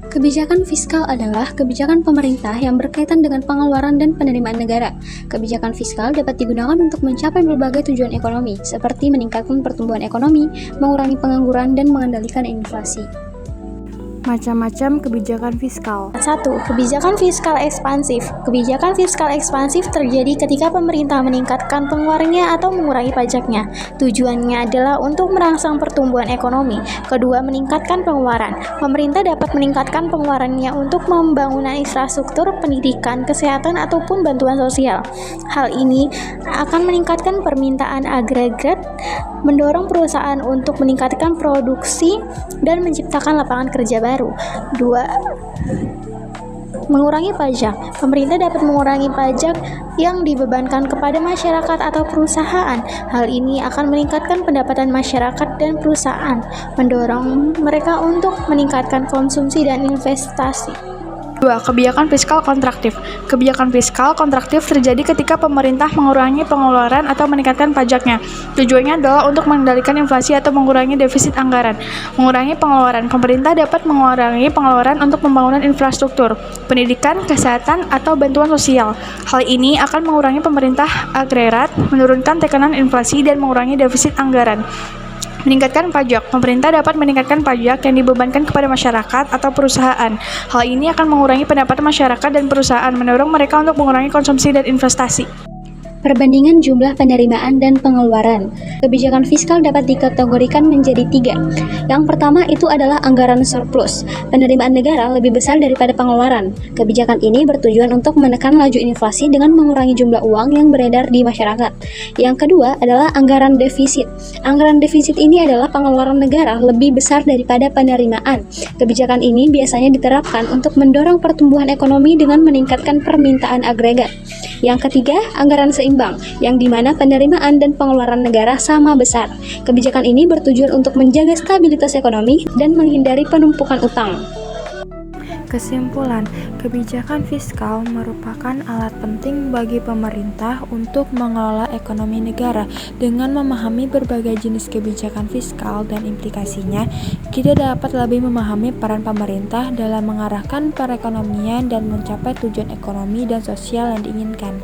Kebijakan fiskal adalah kebijakan pemerintah yang berkaitan dengan pengeluaran dan penerimaan negara. Kebijakan fiskal dapat digunakan untuk mencapai berbagai tujuan ekonomi, seperti meningkatkan pertumbuhan ekonomi, mengurangi pengangguran, dan mengendalikan inflasi. Macam-macam kebijakan fiskal. 1. Kebijakan fiskal ekspansif. Kebijakan fiskal ekspansif terjadi ketika pemerintah meningkatkan pengeluarannya atau mengurangi pajaknya. Tujuannya adalah untuk merangsang pertumbuhan ekonomi. Kedua, meningkatkan pengeluaran. Pemerintah dapat meningkatkan pengeluarannya untuk pembangunan infrastruktur, pendidikan, kesehatan, ataupun bantuan sosial. Hal ini akan meningkatkan permintaan agregat, mendorong perusahaan untuk meningkatkan produksi, dan menciptakan lapangan kerja baru. 2. Mengurangi pajak. Pemerintah dapat mengurangi pajak yang dibebankan kepada masyarakat atau perusahaan. Hal ini akan meningkatkan pendapatan masyarakat dan perusahaan, mendorong mereka untuk meningkatkan konsumsi dan investasi. 2. Kebijakan fiskal kontraktif. Kebijakan fiskal kontraktif terjadi ketika pemerintah mengurangi pengeluaran atau meningkatkan pajaknya. Tujuannya adalah untuk mengendalikan inflasi atau mengurangi defisit anggaran. Mengurangi pengeluaran. Pemerintah dapat mengurangi pengeluaran untuk pembangunan infrastruktur, pendidikan, kesehatan, atau bantuan sosial. Hal ini akan mengurangi pemerintah agregat, menurunkan tekanan inflasi, dan mengurangi defisit anggaran. Meningkatkan pajak. Pemerintah dapat meningkatkan pajak yang dibebankan kepada masyarakat atau perusahaan. Hal ini akan mengurangi pendapatan masyarakat dan perusahaan, mendorong mereka untuk mengurangi konsumsi dan investasi. Perbandingan jumlah penerimaan dan pengeluaran. Kebijakan fiskal dapat dikategorikan menjadi 3. Yang pertama itu adalah anggaran surplus. Penerimaan negara lebih besar daripada pengeluaran. Kebijakan ini bertujuan untuk menekan laju inflasi dengan mengurangi jumlah uang yang beredar di masyarakat. Yang kedua adalah anggaran defisit. Anggaran defisit ini adalah pengeluaran negara lebih besar daripada penerimaan. Kebijakan ini biasanya diterapkan untuk mendorong pertumbuhan ekonomi dengan meningkatkan permintaan agregat. Yang ketiga, anggaran seimbang, yang dimana penerimaan dan pengeluaran negara sama besar. Kebijakan ini bertujuan untuk menjaga stabilitas ekonomi dan menghindari penumpukan utang. Kesimpulan, kebijakan fiskal merupakan alat penting bagi pemerintah untuk mengelola ekonomi negara. Dengan memahami berbagai jenis kebijakan fiskal dan implikasinya, kita dapat lebih memahami peran pemerintah dalam mengarahkan perekonomian dan mencapai tujuan ekonomi dan sosial yang diinginkan.